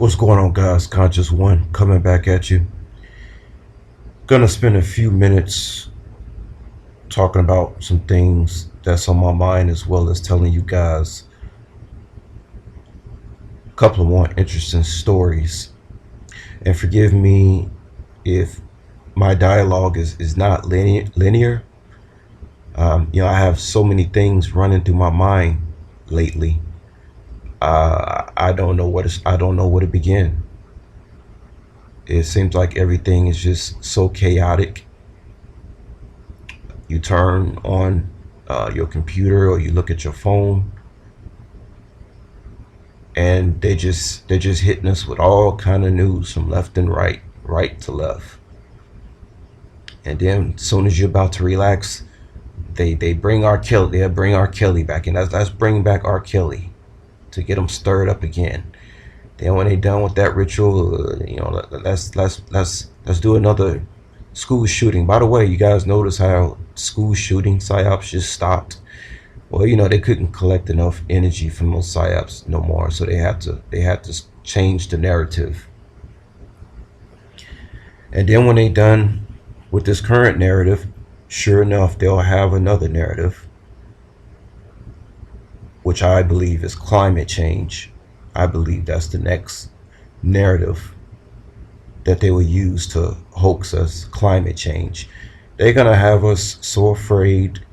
What's going on, guys? Conscious One coming back at you. Gonna spend a few minutes talking about some things that's on my mind, as well as telling you guys a couple of more interesting stories. And forgive me if my dialogue is not linear. I have so many things running through my mind lately. I don't know I don't know where to begin. It seems like everything is just so chaotic. You turn on your computer or you look at your phone, and they're just hitting us with all kind of news from left and right, right to left. And then as soon as you're about to relax, they bring R. Kelly. They bring R. Kelly back, and that's bring back R. Kelly to get them stirred up again. Then when they done with that ritual, let's do another school shooting. By the way, you guys notice how school shooting psyops just stopped? Well, they couldn't collect enough energy from those psyops no more, so they had to change the narrative. And then when they done with this current narrative, sure enough, they'll have another narrative, which I believe is climate change. I believe that's the next narrative that they will use to hoax us, climate change. They're gonna have us so afraid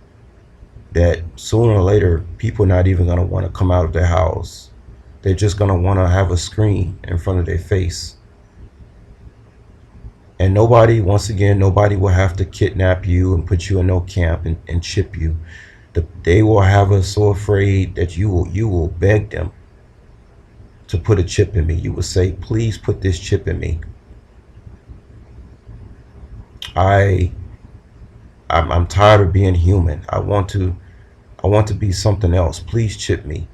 that sooner or later people are not even gonna want to come out of their house. They're just gonna want to have a screen in front of their face. And nobody, once again, nobody will have to kidnap you and put you in no camp and chip you. They will have us so afraid that you will beg them to put a chip in me. You will say, please put this chip in me. I I'm tired of being human. I want to be something else. Please chip me.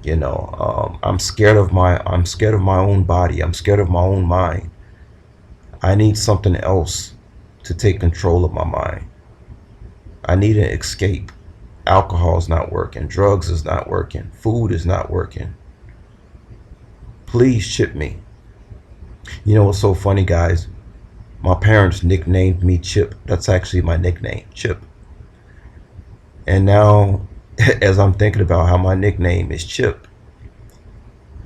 I'm scared of my own body. I'm scared of my own mind. I need something else to take control of my mind. I need an escape. Alcohol's not working. Drugs is not working. Food is not working. Please chip me. You know what's so funny, guys? My parents nicknamed me Chip. That's actually my nickname, Chip. And now, as I'm thinking about how my nickname is Chip,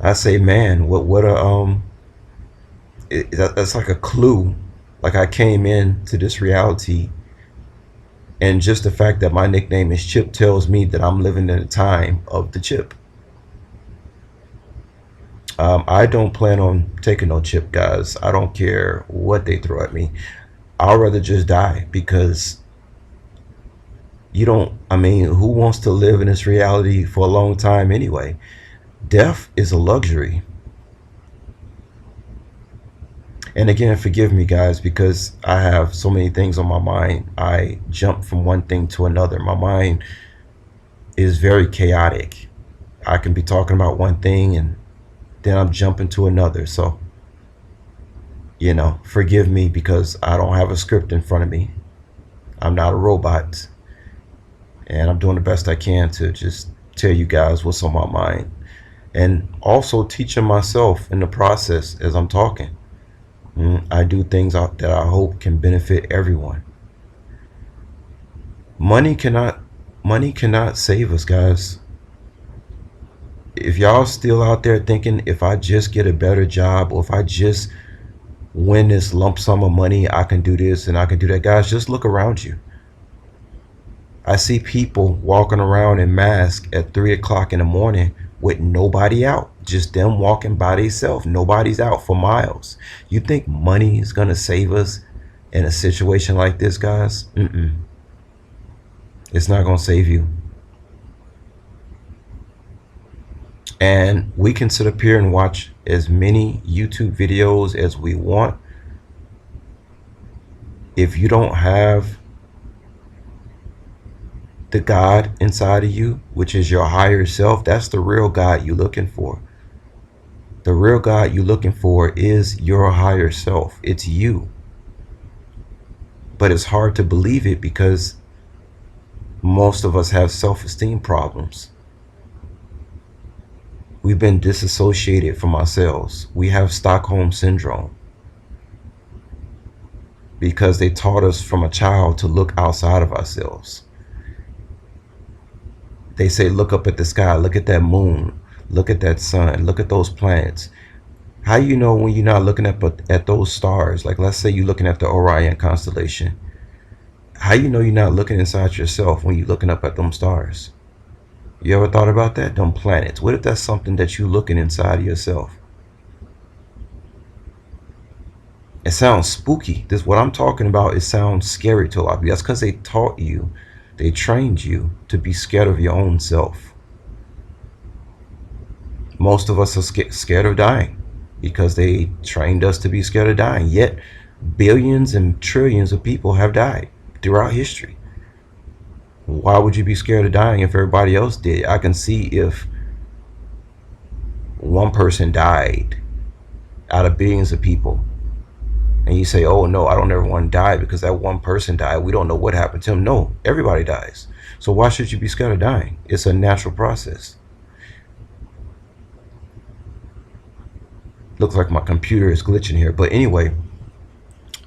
I say, man, what a that's like a clue. Like I came into this reality, and just the fact that my nickname is Chip tells me that I'm living in a time of the chip. I don't plan on taking no chip, guys. I don't care what they throw at me. I'll rather just die, because I mean, who wants to live in this reality for a long time anyway? Death is a luxury. And again, forgive me, guys, because I have so many things on my mind. I jump from one thing to another. My mind is very chaotic. I can be talking about one thing and then I'm jumping to another. So, forgive me, because I don't have a script in front of me. I'm not a robot. And I'm doing the best I can to just tell you guys what's on my mind. And also teaching myself in the process as I'm talking. I do things that I hope can benefit everyone. Money cannot money cannot save us, guys. If y'all still out there thinking, if I just get a better job, or if I just win this lump sum of money, I can do this and I can do that, guys, just look around you. I see people walking around in masks at 3 o'clock in the morning with nobody out, just them walking by themselves. Nobody's out for miles. You think money is gonna save us in a situation like this, guys? It's not gonna save you. And we can sit up here and watch as many YouTube videos as we want. If you don't have the God inside of you, which is your higher self, that's the real God you're looking for. The real God you're looking for is your higher self. It's you. But it's hard to believe it, because most of us have self-esteem problems. We've been disassociated from ourselves. We have Stockholm syndrome because they taught us from a child to look outside of ourselves. They say, look up at the sky, look at that moon, look at that sun, look at those planets. How you know when you're not looking at those stars? Like, let's say you're looking at the Orion constellation. How you know you're not looking inside yourself when you're looking up at them stars? You ever thought about that? Them planets. What if that's something that you're looking inside of yourself? It sounds spooky. This what I'm talking about. It sounds scary to a lot of people. That's because they taught you, they trained you to be scared of your own self. Most of us are scared of dying because they trained us to be scared of dying. Yet billions and trillions of people have died throughout history. Why would you be scared of dying if everybody else did? I can see if one person died out of billions of people, and you say, oh no, I don't ever want to die because that one person died. We don't know what happened to him. No, everybody dies. So why should you be scared of dying? It's a natural process. Looks like my computer is glitching here. But anyway,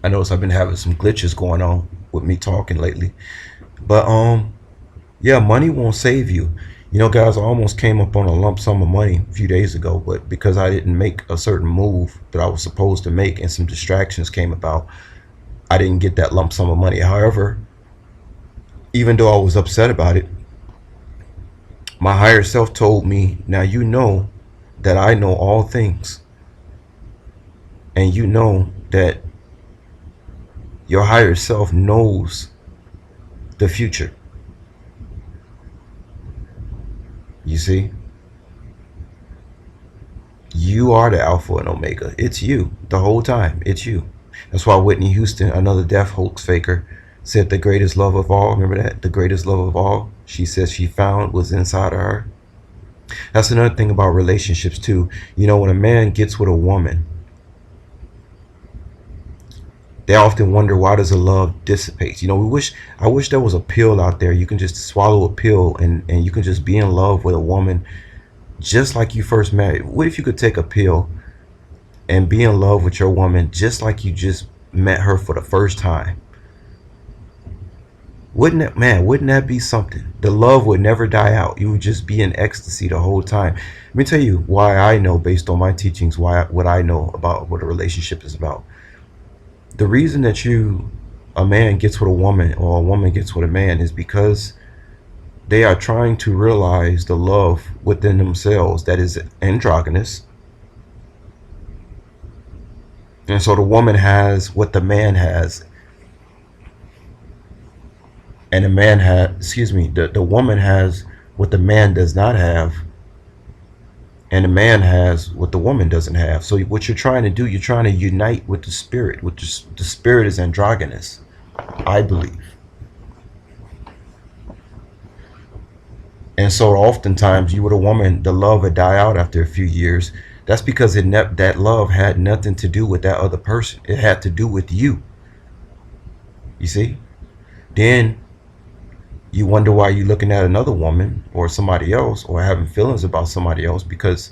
I notice I've been having some glitches going on with me talking lately. But yeah, money won't save you. You know, guys, I almost came up on a lump sum of money a few days ago, but because I didn't make a certain move that I was supposed to make and some distractions came about, I didn't get that lump sum of money. However, even though I was upset about it, my higher self told me, now you know that I know all things. And you know that your higher self knows the future. You see? You are the Alpha and Omega. It's you the whole time. It's you. That's why Whitney Houston, another deaf hoax faker, said the greatest love of all. Remember that? The greatest love of all, she says she found was inside of her. That's another thing about relationships too. You know, when a man gets with a woman, they often wonder, why does the love dissipate? You know, I wish there was a pill out there. You can just swallow a pill and you can just be in love with a woman just like you first met. What if you could take a pill and be in love with your woman just like you just met her for the first time? Wouldn't that be something? The love would never die out. You would just be in ecstasy the whole time. Let me tell you why I know, based on my teachings, what I know about what a relationship is about. The reason that a man gets with a woman or a woman gets with a man is because they are trying to realize the love within themselves that is androgynous. And so the woman has what the man has, and the woman has what the man does not have, and the man has what the woman doesn't have. So what you're trying to do, you're trying to unite with the spirit, which the spirit is androgynous, I believe. And so oftentimes you with a woman, the love would die out after a few years. That's because that love had nothing to do with that other person. It had to do with you. You see? Then you wonder why you're looking at another woman or somebody else or having feelings about somebody else, because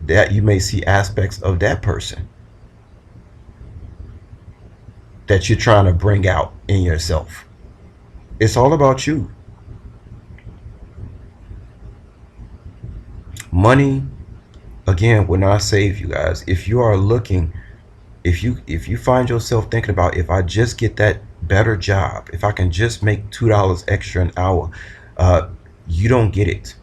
that you may see aspects of that person that you're trying to bring out in yourself. It's all about you. Money, again, will not save you, guys. If you are looking, if you find yourself thinking about, if I just get that better job, if I can just make $2 extra an hour, you don't get it.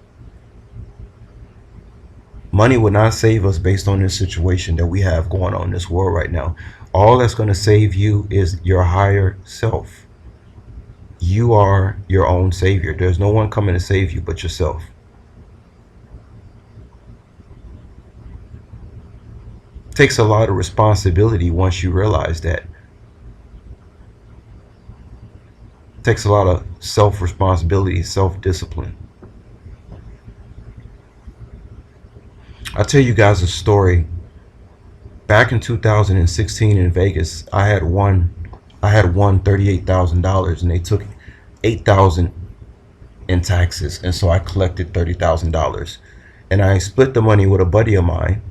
Money will not save us based on this situation that we have going on in this world right now. All that's going to save you is your higher self. You are your own savior. There's no one coming to save you but yourself. It takes a lot of responsibility once you realize that. It takes a lot of self-responsibility, self-discipline. I'll tell you guys a story. Back in 2016 in Vegas, I had won $38,000, and they took $8,000 in taxes, and so I collected $30,000. And I split the money with a buddy of mine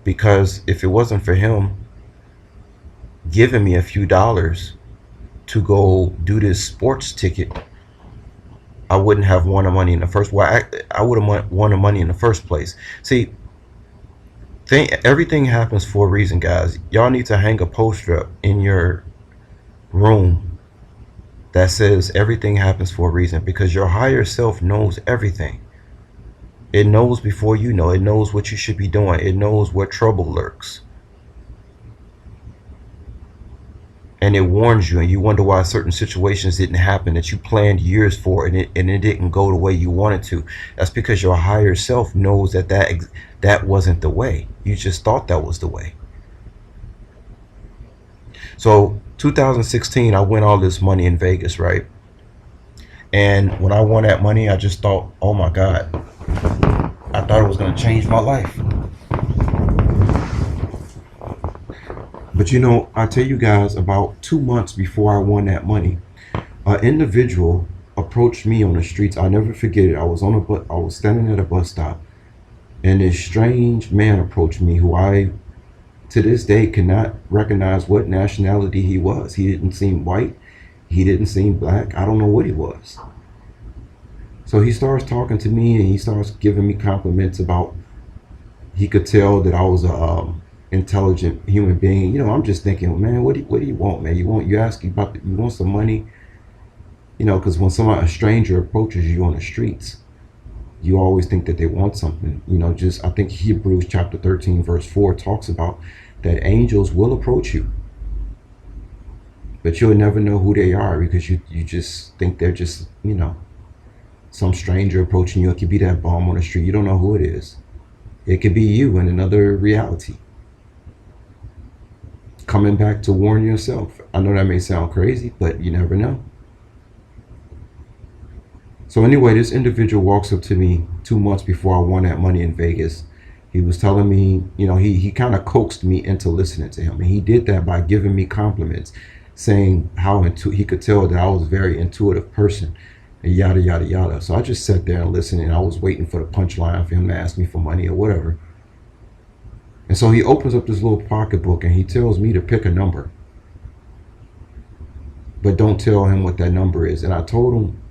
because if it wasn't for him giving me a few dollars to go do this sports ticket, I wouldn't have won the money in the first. Well, I would have won the money in the first place. See, everything happens for a reason, guys. Y'all need to hang a poster up in your room that says everything happens for a reason, because your higher self knows everything. It knows before you know. It knows what you should be doing. It knows where trouble lurks. And it warns you, and you wonder why certain situations didn't happen that you planned years for, and it didn't go the way you wanted to. That's because your higher self knows that wasn't the way. You just thought that was the way. So 2016, I won all this money in Vegas, right? And when I won that money, I just thought, oh my God, I thought it was going to change my life. But you know, I tell you guys, about 2 months before I won that money, an individual approached me on the streets. I'll never forget it. I was standing at a bus stop, and this strange man approached me, who I to this day cannot recognize what nationality he was. He didn't seem white. He didn't seem black. I don't know what he was. So he starts talking to me, and he starts giving me compliments about, he could tell that I was a intelligent human being. You know, I'm just thinking, man, what do you want, man? You ask about, you want some money? You know, because when a stranger approaches you on the streets, you always think that they want something. You know, just, I think Hebrews chapter 13 verse 4 talks about that angels will approach you, but you'll never know who they are, because you just think they're just, you know, some stranger approaching you. It could be that bum on the street. You don't know who it is. It could be you in another reality, coming back to warn yourself. I know that may sound crazy, but you never know. So anyway, this individual walks up to me 2 months before I won that money in Vegas. He was telling me, you know, he kind of coaxed me into listening to him. And he did that by giving me compliments, saying how he could tell that I was a very intuitive person, and yada, yada, yada. So I just sat there and listened, and I was waiting for the punchline for him to ask me for money or whatever. And so he opens up this little pocketbook, and he tells me to pick a number, but don't tell him what that number is. And I told him,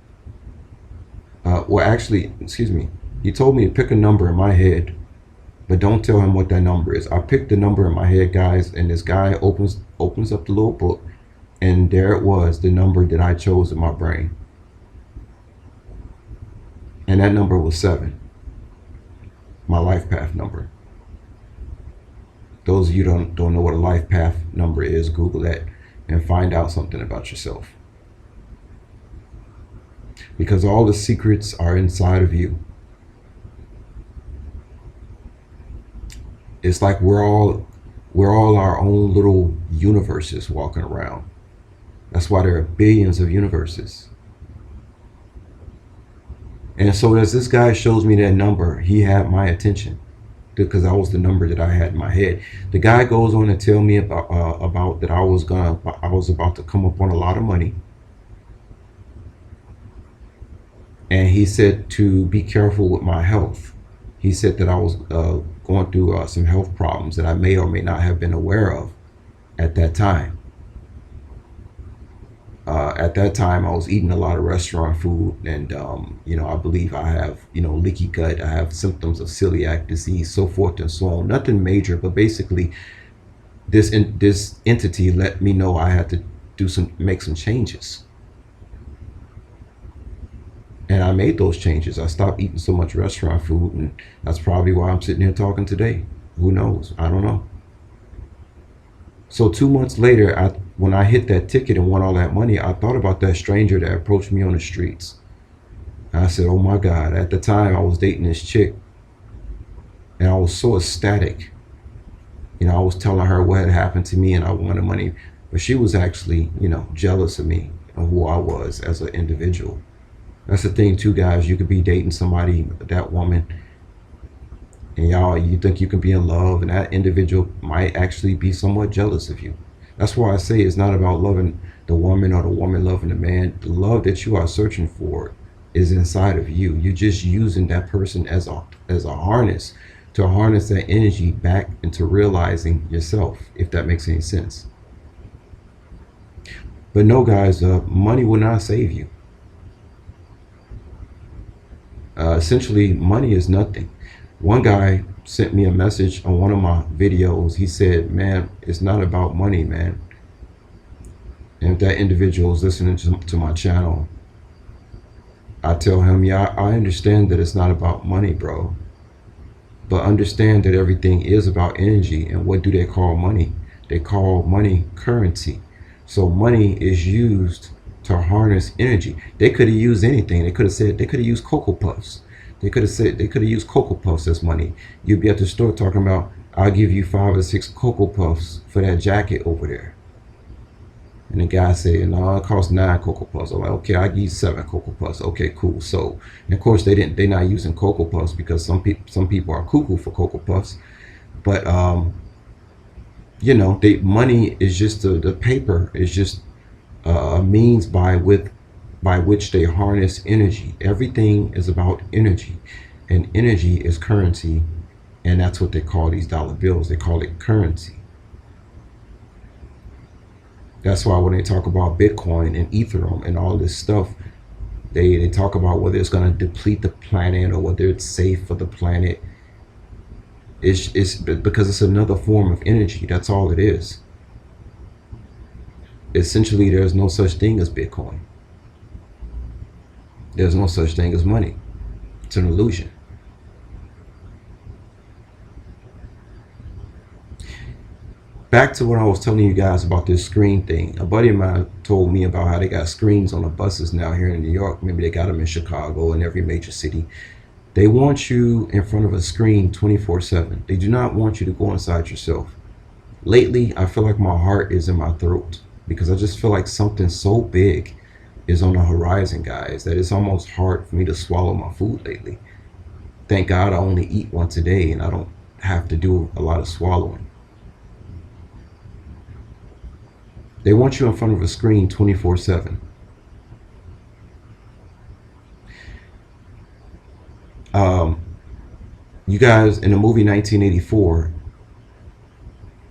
he told me to pick a number in my head, but don't tell him what that number is. I picked the number in my head, guys, and this guy opens up the little book, and there it was, the number that I chose in my brain. And that number was 7, my life path number. Those of you don't know what a life path number is, Google that and find out something about yourself. Because all the secrets are inside of you. It's like we're all our own little universes walking around. That's why there are billions of universes. And so as this guy shows me that number, he had my attention, because that was the number that I had in my head. The guy goes on to tell me about that I was about to come up on a lot of money. And he said to be careful with my health. He said that I was going through some health problems that I may or may not have been aware of at that time. At that time, I was eating a lot of restaurant food, and you know, I believe I have, you know, leaky gut. I have symptoms of celiac disease, so forth and so on. Nothing major, but basically, this entity let me know I had to make some changes. And I made those changes. I stopped eating so much restaurant food, and that's probably why I'm sitting here talking today. Who knows? I don't know. So 2 months later, when I hit that ticket and won all that money, I thought about that stranger that approached me on the streets. And I said, oh my God. At the time, I was dating this chick, and I was so ecstatic. You know, I was telling her what had happened to me, and I won the money. But she was actually, you know, jealous of me and who I was as an individual. That's the thing too, guys. You could be dating somebody, that woman, and you think you can be in love, and that individual might actually be somewhat jealous of you. That's why I say it's not about loving the woman or the woman loving the man. The love that you are searching for is inside of you. You're just using that person as a harness to harness that energy back into realizing yourself, if that makes any sense. But no, guys, money will not save you. Essentially, money is nothing. One guy sent me a message on one of my videos. He said, "Man, it's not about money, man." And if that individual is listening to my channel, I tell him, "Yeah, I understand that it's not about money, bro. But understand that everything is about energy. And what do they call money? They call money currency. So money is used to harness energy. They could have used anything. They could have said, they could have used Cocoa Puffs. They could have said, they could have used Cocoa Puffs as money. You'd be at the store talking about, I'll give you 5 or 6 Cocoa Puffs for that jacket over there. And the guy said, no, it costs 9 Cocoa Puffs. I'm like, okay, I'll give you 7 Cocoa Puffs. Okay, cool. So, and of course, they're not using Cocoa Puffs because some people are cuckoo for Cocoa Puffs. But, you know, money is just the paper is just a means by which they harness energy. Everything is about energy, and energy is currency, and that's what they call these dollar bills. They call it currency. That's why when they talk about Bitcoin and Ethereum and all this stuff, they talk about whether it's going to deplete the planet or whether it's safe for the planet. It's because it's another form of energy. That's all it is. Essentially, there's no such thing as Bitcoin. There's no such thing as money. It's an illusion. Back to what I was telling you guys about this screen thing. A buddy of mine told me about how they got screens on the buses now here in New York. Maybe they got them in Chicago and every major city. They want you in front of a screen 24/7. They do not want you to go inside yourself. Lately, I feel like my heart is in my throat because I just feel like something so big is on the horizon, guys, that it's almost hard for me to swallow my food lately. Thank God I only eat once a day and I don't have to do a lot of swallowing. They want you in front of a screen 24/7. You guys, in the movie 1984,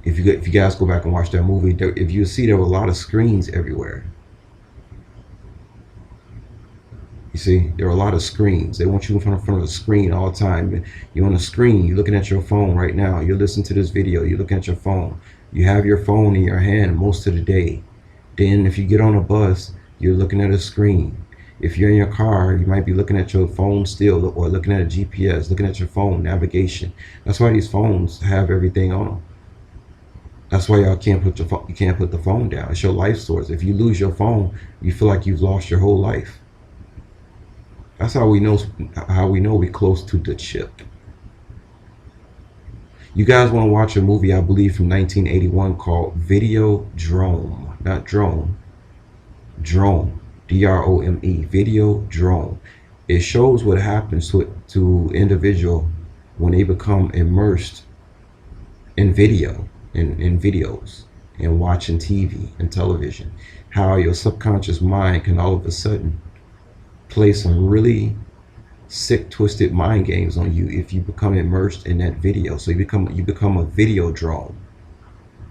if you guys go back and watch that movie, if you see, there were a lot of screens everywhere. You see, there are a lot of screens. They want you in front of a screen all the time. You're on a screen. You're looking at your phone right now. You're listening to this video. You're looking at your phone. You have your phone in your hand most of the day. Then if you get on a bus, you're looking at a screen. If you're in your car, you might be looking at your phone still, or looking at a GPS, looking at your phone, navigation. That's why these phones have everything on them. That's why y'all can't put you can't put the phone down. It's your life source. If you lose your phone, you feel like you've lost your whole life. That's how we know we're close to the chip. You guys want to watch a movie, I believe, from 1981 called Videodrome. Not drone. Drone. D-R-O-M-E. Videodrome. It shows what happens to individual when they become immersed in video, in videos, and watching TV and television. How your subconscious mind can all of a sudden play some really sick, twisted mind games on you if you become immersed in that video. So you become a videodrome,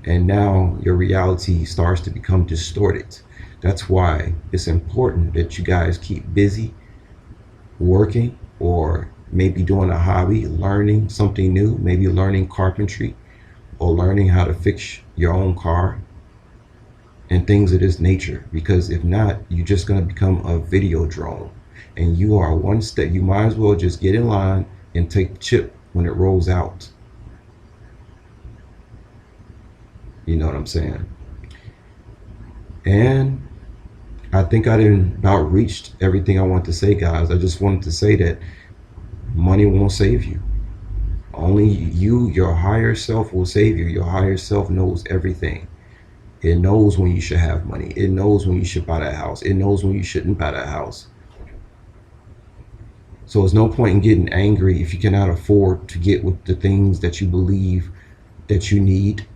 and now your reality starts to become distorted. That's why it's important that you guys keep busy working, or maybe doing a hobby, learning something new, maybe learning carpentry or learning how to fix your own car and things of this nature. Because if not, you're just going to become a videodrome, and you are one step. You might as well just get in line and take the chip when it rolls out. You know what I'm saying? And I think I didn't about reached everything I want to say, guys. I just wanted to say that money won't save you. Only you, your higher self, will save you. Your higher self knows everything. It knows when you should have money. It knows when you should buy that house. It knows when you shouldn't buy that house. So there's no point in getting angry if you cannot afford to get with the things that you believe that you need.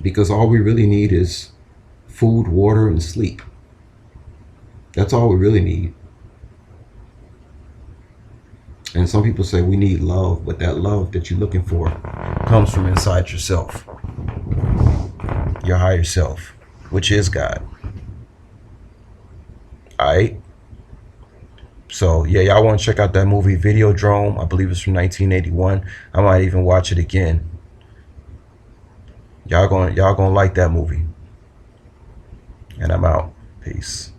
Because all we really need is food, water, and sleep. That's all we really need. And some people say we need love, but that love that you're looking for comes from inside yourself, your higher self, which is God. All right. So yeah, y'all want to check out that movie Videodrome? I believe it's from 1981. I might even watch it again. Y'all gonna like that movie. And I'm out. Peace.